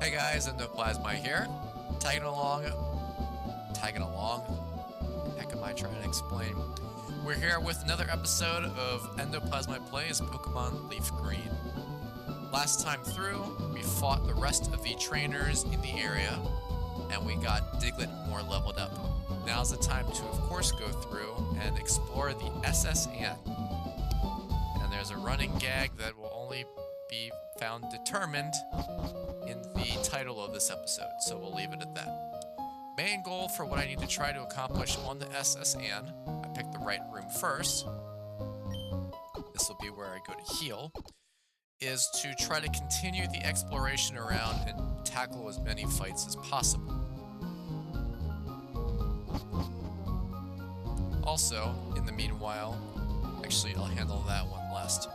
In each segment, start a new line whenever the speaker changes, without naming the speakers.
Hey guys, EndoPlasmite here. Tagging along. Heck am I trying to explain? We're here with another episode of EndoPlasmite Plays Pokemon LeafGreen. Last time through, we fought the rest of the trainers in the area, and we got Diglett more leveled up. Now's the time to, of course, go through and explore the SS Ant. And there's a running gag that will only be found determined in the title of this episode, so we'll leave it at that. Main goal for what I need to try to accomplish on the SS Ant, I picked the right room first, this will be where I go to heal, is to try to continue the exploration around and tackle as many fights as possible. Also, in the meanwhile, actually I'll handle that one last.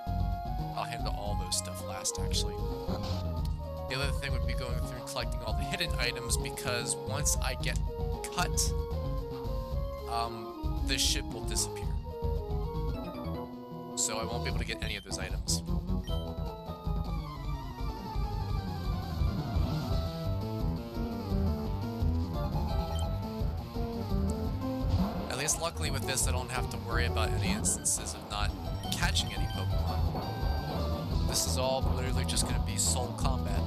I'll handle all those stuff last, actually. The other thing would be going through and collecting all the hidden items, because once I get cut, the ship will disappear. So I won't be able to get any of those items. At least luckily with this, I don't have to worry about any instances of not catching any Pokemon. This is all literally just going to be soul combat.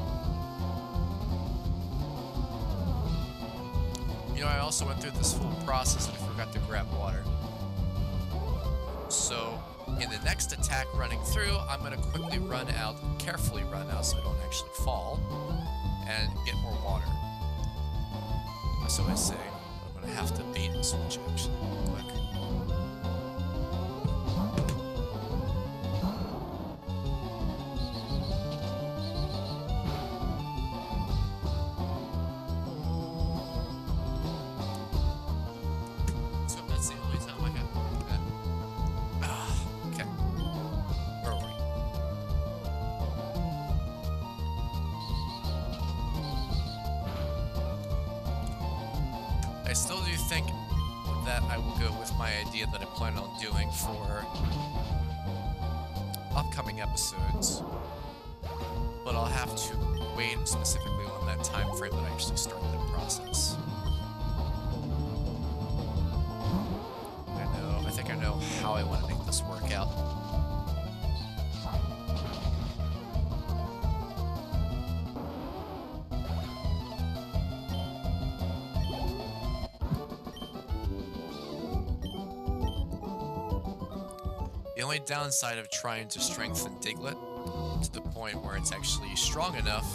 You know, I also went through this full process and I forgot to grab water. So, in the next attack running through, I'm going to quickly run out, carefully run out so I don't actually fall, and get more water. So I say, I'm going to have to bait and switch actually, real quick. I still do think that I will go with my idea that I plan on doing for upcoming episodes, but I'll have to wait specifically on that time frame that I actually start that process. I think I know how I want to make this work out. The only downside of trying to strengthen Diglett to the point where it's actually strong enough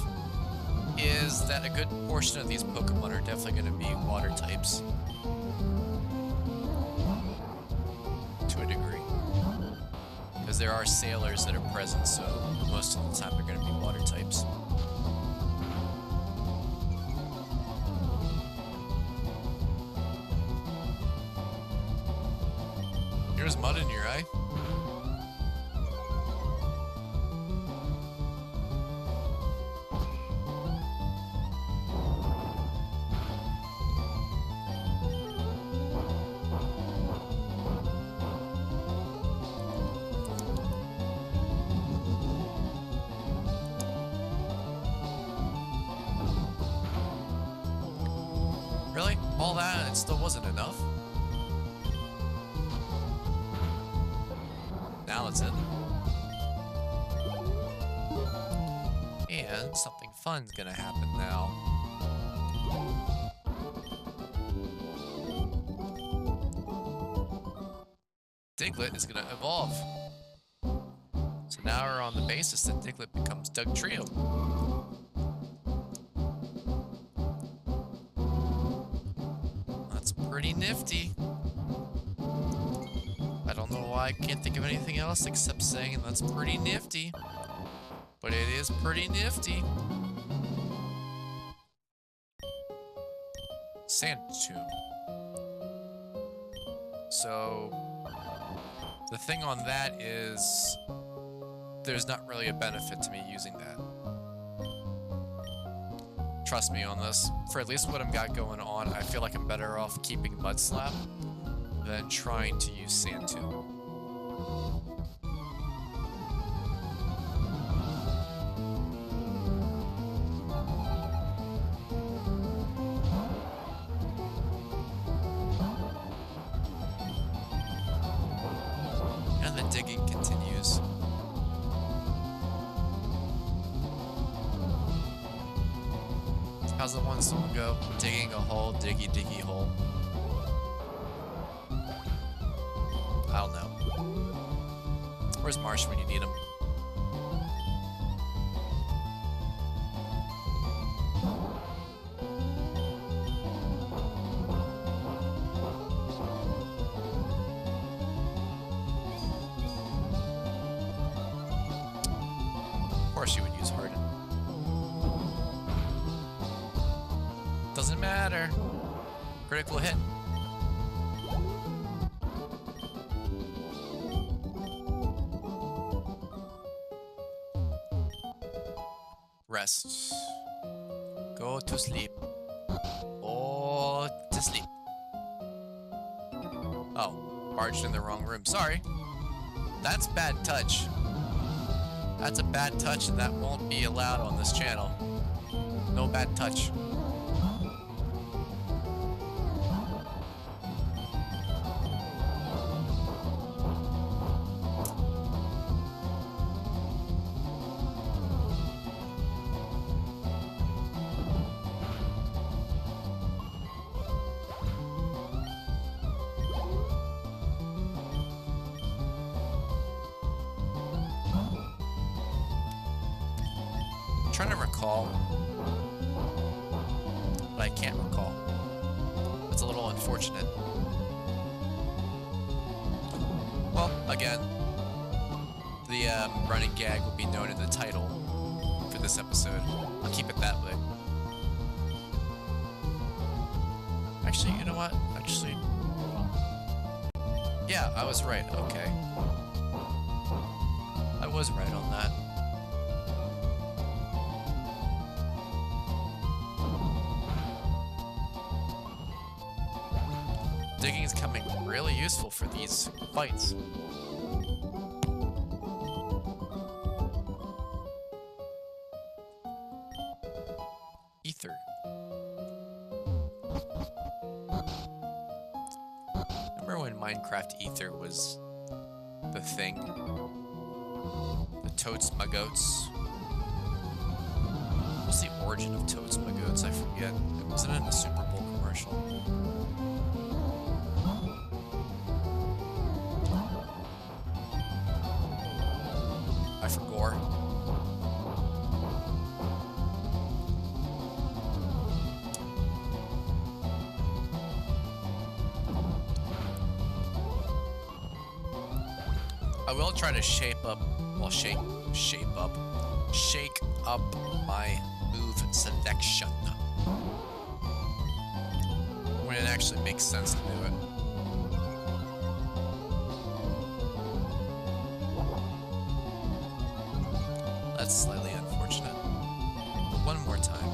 is that a good portion of these Pokemon are definitely going to be water types. To a degree. Because there are sailors that are present, so most of the time they're going to be water types. There's mud in your eye. Really? All that and it still wasn't enough? Now it's in. And something fun's gonna happen now. Diglett is gonna evolve. So now we're on the basis that Diglett becomes Dugtrio. That's pretty nifty. I don't know why I can't think of anything else except saying that's pretty nifty. But it is pretty nifty. Sand tomb. So the thing on that is there's not really a benefit to me using that. Trust me on this. For at least what I've got going on, I feel like I'm better off keeping Mudslap than trying to use Sand Tomb. How's the one song go? Digging a hole, diggy diggy hole. I don't know. Where's Marsh when you need him? Of course you would use Harden. Doesn't matter. Critical hit. Rest. Go to sleep. Oh, to sleep. Oh, barged in the wrong room. Sorry. That's bad touch. That's a bad touch, and that won't be allowed on this channel. No bad touch. Trying to recall, but I can't recall. It's a little unfortunate. Well, again, the running gag will be known in the title for this episode. I'll keep it that way. Actually, you know what? Actually, yeah, I was right. Okay. I was right on that. Digging is coming really useful for these fights. Ether. Remember when Minecraft Ether was the thing? The Totes My Goats. What's the origin of Totes My Goats? I forget. Wasn't it in the Super Bowl commercial? I forgot. I will try to shake up my move selection when it actually makes sense to do it. That's slightly unfortunate. But one more time.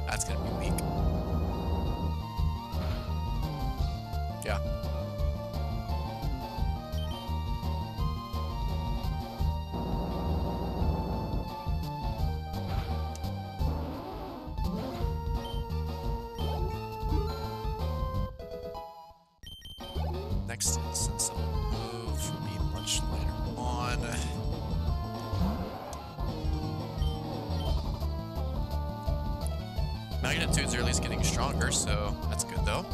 That's gonna be weak. Yeah. Next instance of move will be much later on. Magnitude's at least getting stronger, so that's good though.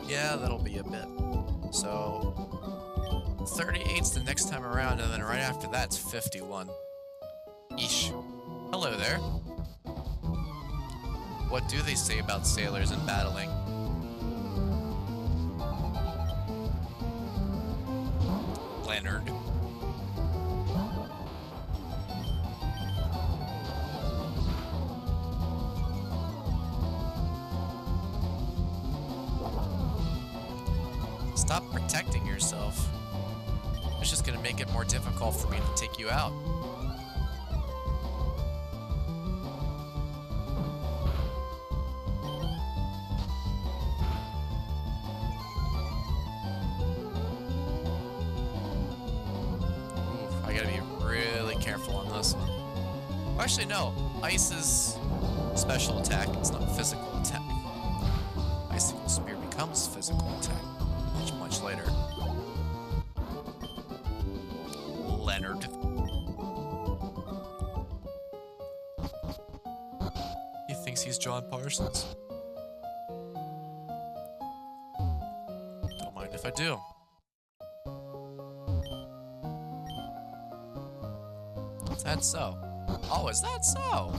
Yeah, that'll be a bit. So 38's the next time around, and then right after that's 51. Eesh. Hello there. What do they say about sailors and battling? Leonard. Stop protecting yourself. It's just gonna make it more difficult for me to take you out. I gotta be really careful on this one. Actually, no. Ice is special attack. It's not physical attack. Icicle Spear becomes physical attack much later. Leonard. He thinks he's John Parsons. Don't mind if I do. Is that so? Oh, is that so?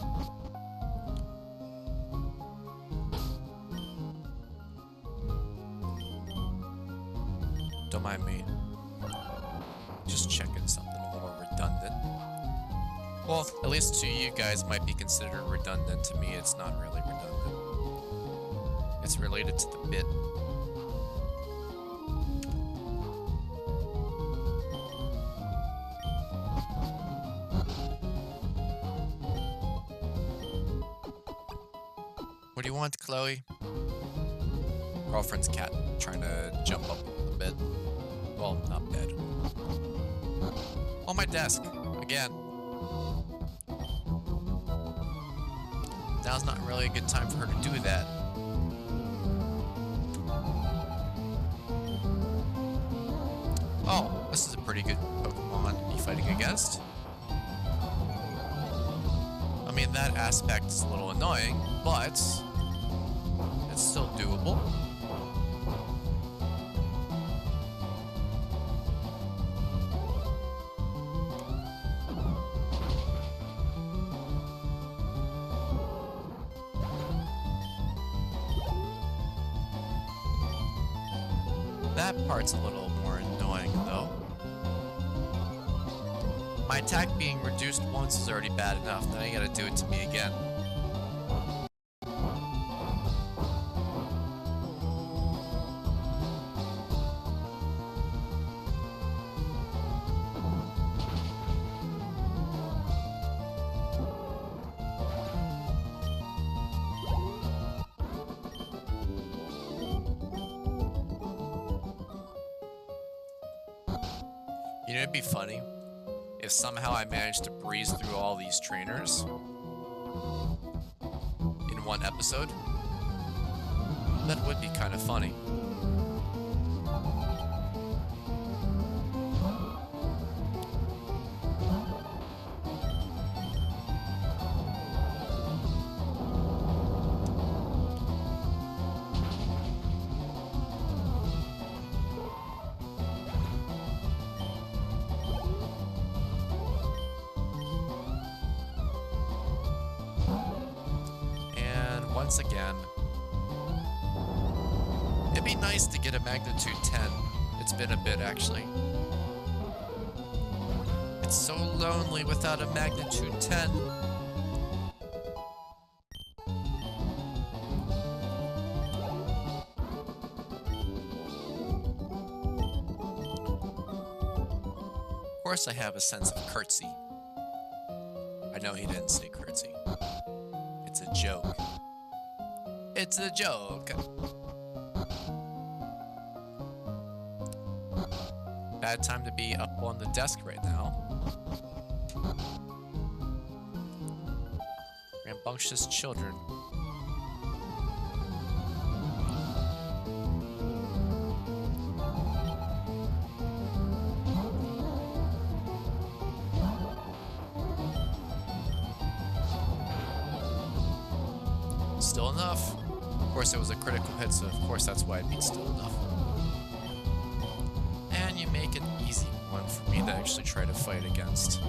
Don't mind me. Just checking something a little redundant. Well, at least to you guys might be considered redundant. To me, it's not really redundant. It's related to the bit. What do you want, Chloe? Girlfriend's cat trying to jump up a bit. Well, not bed. On my desk, again. Now's not really a good time for her to do that. Oh, this is a pretty good Pokemon to be fighting against. I mean, that aspect is a little annoying, but it's still doable. That part's a little more annoying, though. My attack being reduced once is already bad enough, then I gotta do it to me again. You know, it'd be funny if somehow I managed to breeze through all these trainers in one episode. That would be kind of funny. Once again, it'd be nice to get a magnitude 10. It's been a bit, actually. It's so lonely without a magnitude 10. Of course I have a sense of curtsy. I know he didn't say curtsy. It's a joke. It's a joke. Bad time to be up on the desk right now. Rambunctious children. Still enough. Of course, it was a critical hit, so of course that's why it beat still enough. And you make an easy one for me to actually try to fight against.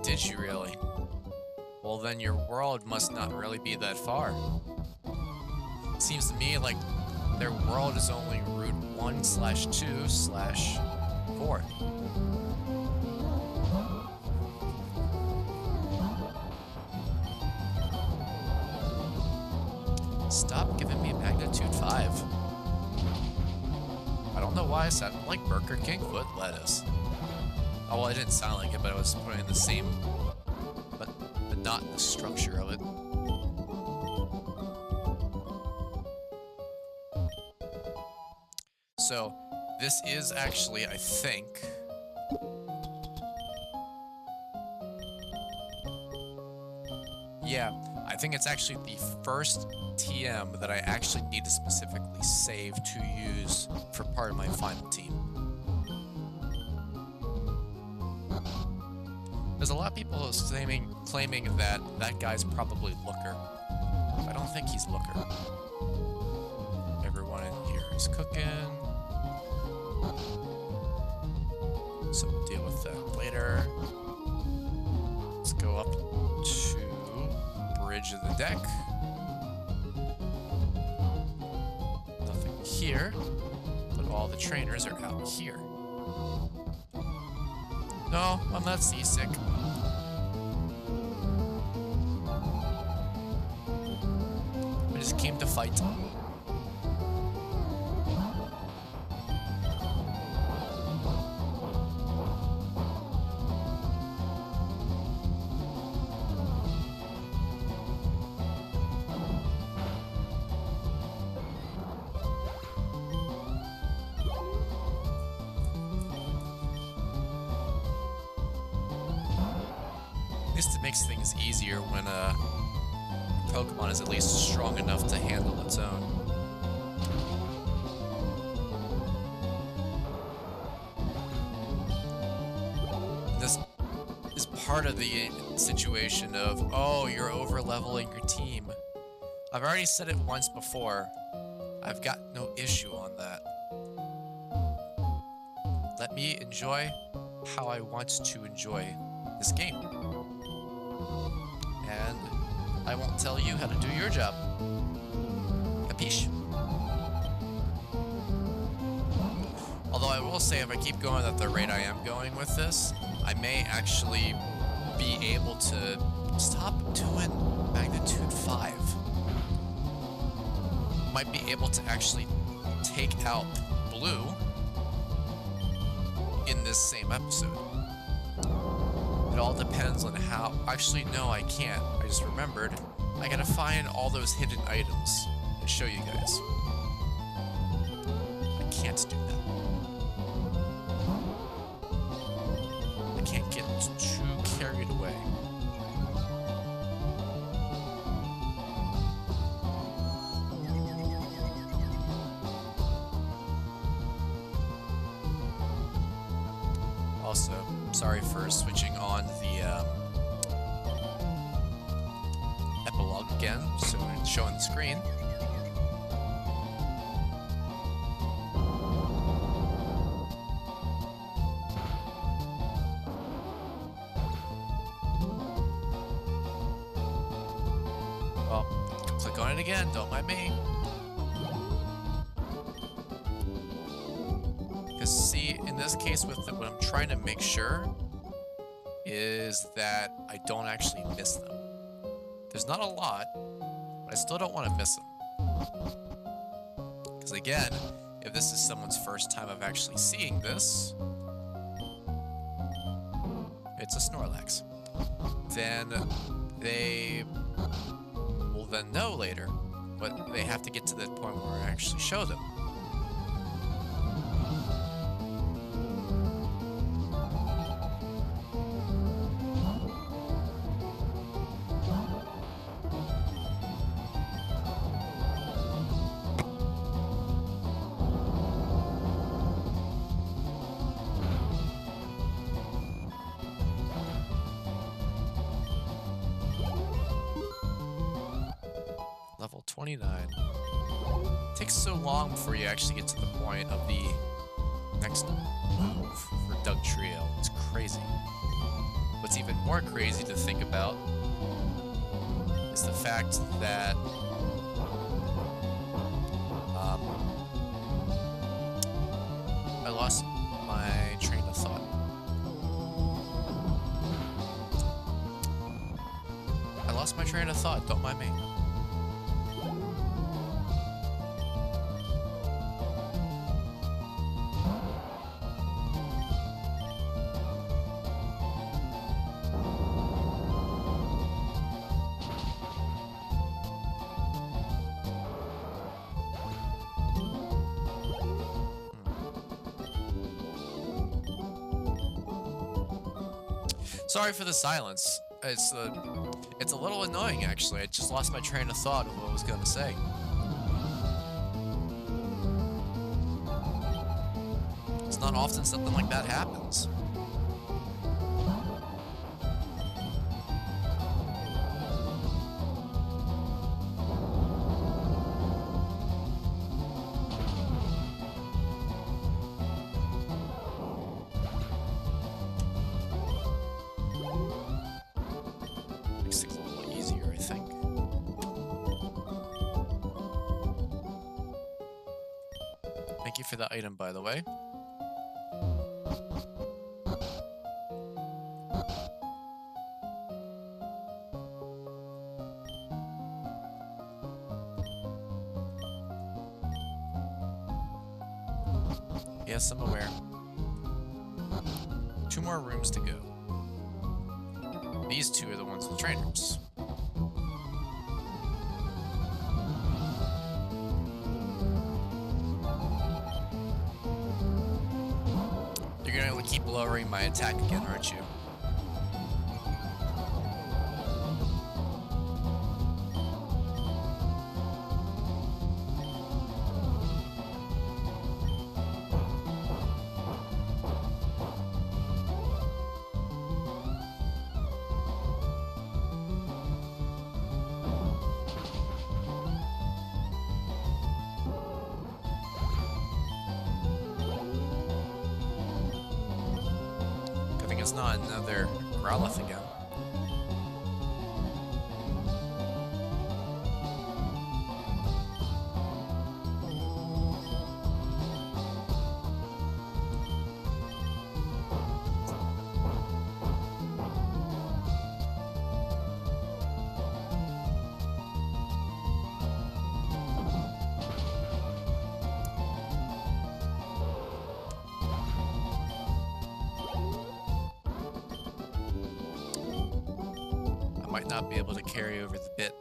Did you really? Well, then your world must not really be that far. Seems to me like their world is only Route 1/2/4. Stop giving me magnitude 5. I don't know why I sounded like Burger King foot lettuce. Oh, well, it didn't sound like it, but I was putting the same but not in the structure of it. So, this is actually, I think... Yeah, I think it's actually the first TM that I actually need to specifically save to use for part of my final team. There's a lot of people claiming that that guy's probably Looker. I don't think he's Looker. Everyone in here is cooking. So we'll deal with that later. Let's go up to bridge of the deck. Nothing here, but all the trainers are out here. No, I'm not seasick. I just came to fight. It makes things easier when Pokemon is at least strong enough to handle its own. This is part of the situation of, oh, you're over-leveling your team. I've already said it once before. I've got no issue on that. Let me enjoy how I want to enjoy this game. And I won't tell you how to do your job. Capiche? Although I will say, if I keep going at the rate I am going with this, I may actually be able to stop doing magnitude 5. Might be able to actually take out Blue in this same episode. It all depends on how... Actually, no, I can't. I just remembered. I gotta find all those hidden items and show you guys. I can't do that. I can't get too carried away. Also, sorry for switching on the Epilogue again, so it's showing the screen. Well, click on it again, don't mind me. Because see, in this case with it, what I'm trying to make sure is that I don't actually miss them. There's not a lot, but I still don't want to miss them. Because again, if this is someone's first time of actually seeing this, it's a Snorlax. Then they will then know later, but they have to get to the point where I actually show them. Level 29. It takes so long before you actually get to the point of the next move for Dugtrio. It's crazy. What's even more crazy to think about is the fact that I lost my train of thought. I lost my train of thought, don't mind me. Sorry for the silence. It's a little annoying, actually. I just lost my train of thought of what I was going to say. It's not often something like that happens. Makes things a little easier, I think. Thank you for the item, by the way. Yes, I'm aware. 2 more rooms to go. These 2 are the ones with trainers. You're gonna keep lowering my attack again, aren't you? It's not another Growlithe again. Might not be able to carry over the bit.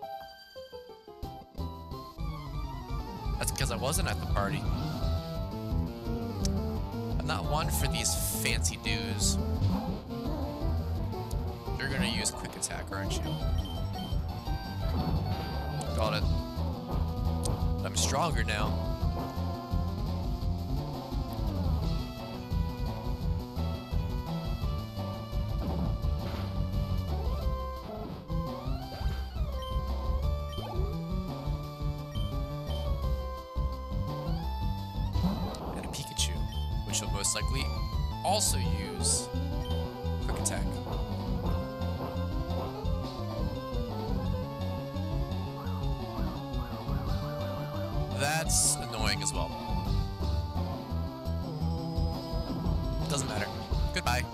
That's because I wasn't at the party. I'm not one for these fancy do's. You're gonna use quick attack, aren't you? Got it. I'm stronger now. Which will most likely also use quick attack. That's annoying as well. Doesn't matter. Goodbye.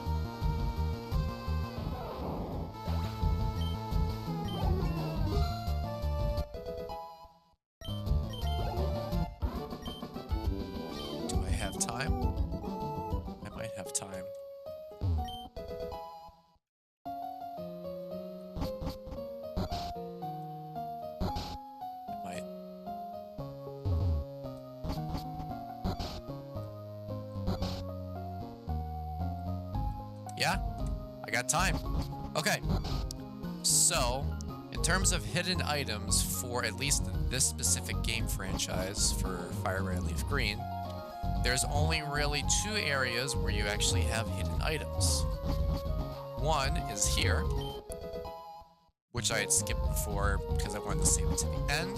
Do I have time? Have time. I might. Yeah, I got time. Okay. So, in terms of hidden items for at least this specific game franchise for Fire Red Leaf Green, there's only really 2 areas where you actually have hidden items. One is here, which I had skipped before because I wanted to save it to the end.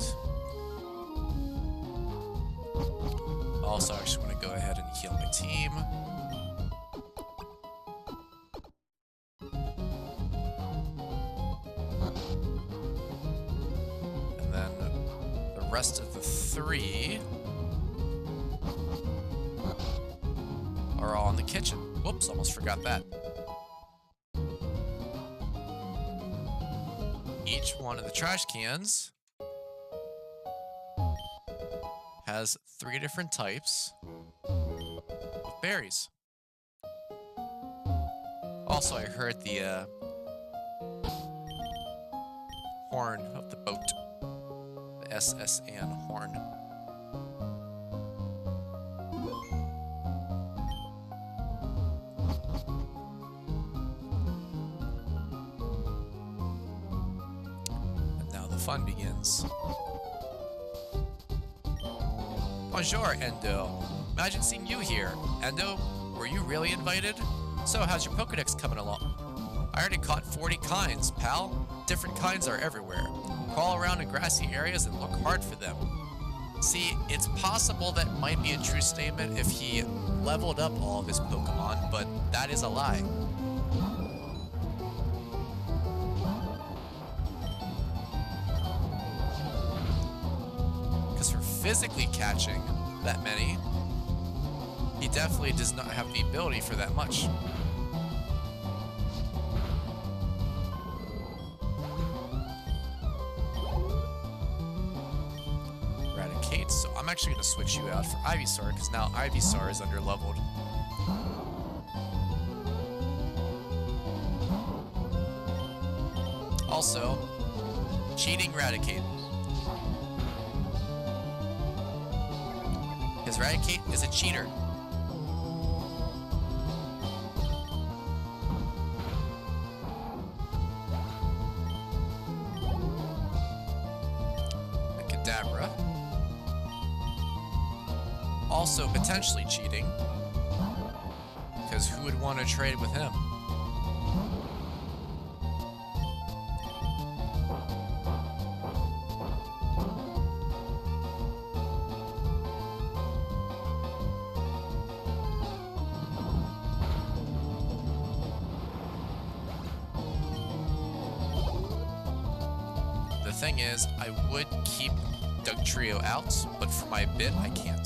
Also, I actually want to go ahead and heal my team. And then the rest of the 3 are all in the kitchen. Whoops, almost forgot that. Each one of the trash cans has 3 different types of berries. Also, I heard the horn of the boat. The SSN horn. fun begins. Bonjour, Endo. Imagine seeing you here. Endo, were you really invited? So, how's your Pokedex coming along? I already caught 40 kinds, pal. Different kinds are everywhere. Crawl around in grassy areas and look hard for them. See, it's possible that might be a true statement if he leveled up all of his Pokemon, but that is a lie. Because for physically catching that many, he definitely does not have the ability for that much. Eradicate, so I'm actually going to switch you out for Ivysaur, because now Ivysaur is underleveled. Also, cheating Eradicate. Because Eradicate is a cheater. Kadabra. Also potentially cheating. Because who would want to trade with him? The thing is, I would keep Dugtrio out, but for my bit, I can't.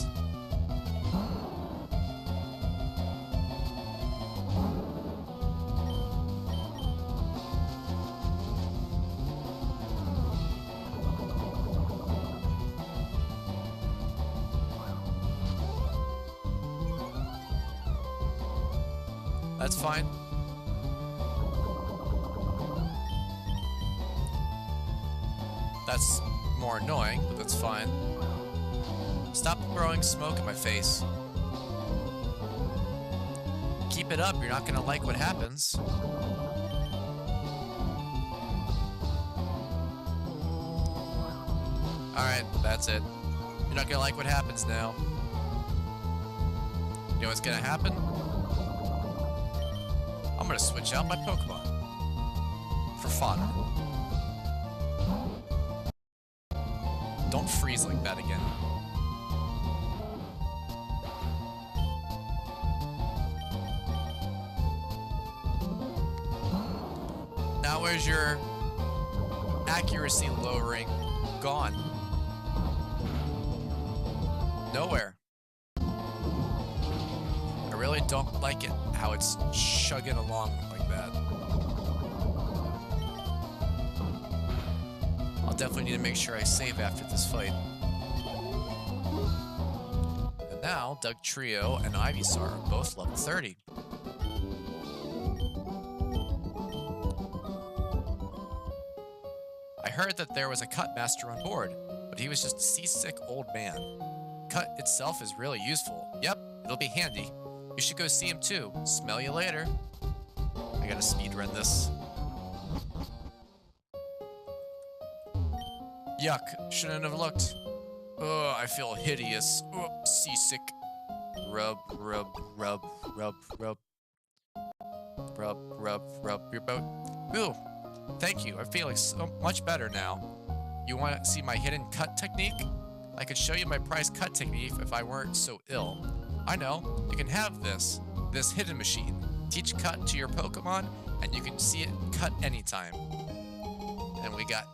That's fine. That's more annoying, but that's fine. Stop throwing smoke in my face. Keep it up, you're not gonna like what happens. Alright, that's it. You're not gonna like what happens now. You know what's gonna happen? I'm gonna switch out my Pokemon for fodder. Don't freeze like that again. Now where's your accuracy lowering gone? Nowhere. I really don't like it, how it's chugging along like that. I'll definitely need to make sure I save after this fight. And now, Dugtrio and Ivysaur are both level 30. I heard that there was a cut master on board, but he was just a seasick old man. Cut itself is really useful. Yep, it'll be handy. You should go see him too. Smell you later. I gotta speedrun this. Yuck, shouldn't have looked. Oh, I feel hideous. Oh, seasick. Rub, rub, rub, rub, rub. Rub, rub, rub your boat. Ooh, thank you. I'm feeling so much better now. You want to see my hidden cut technique? I could show you my prize cut technique if I weren't so ill. I know, you can have this hidden machine. Teach cut to your Pokemon, and you can see it cut anytime. And we got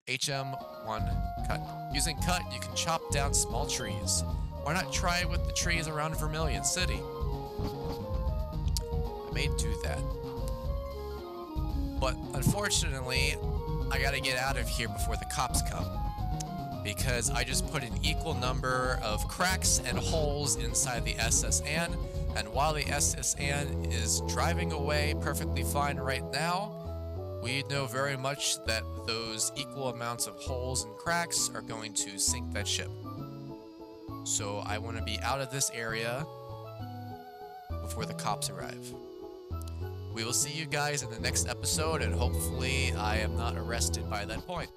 HM1 cut. Using cut, you can chop down small trees. Why not try it with the trees around Vermilion City? I may do that. But unfortunately, I gotta get out of here before the cops come. Because I just put an equal number of cracks and holes inside the SS Anne, and while the SS Anne is driving away perfectly fine right now, we know very much that those equal amounts of holes and cracks are going to sink that ship. So I want to be out of this area before the cops arrive. We will see you guys in the next episode, and hopefully I am not arrested by that point.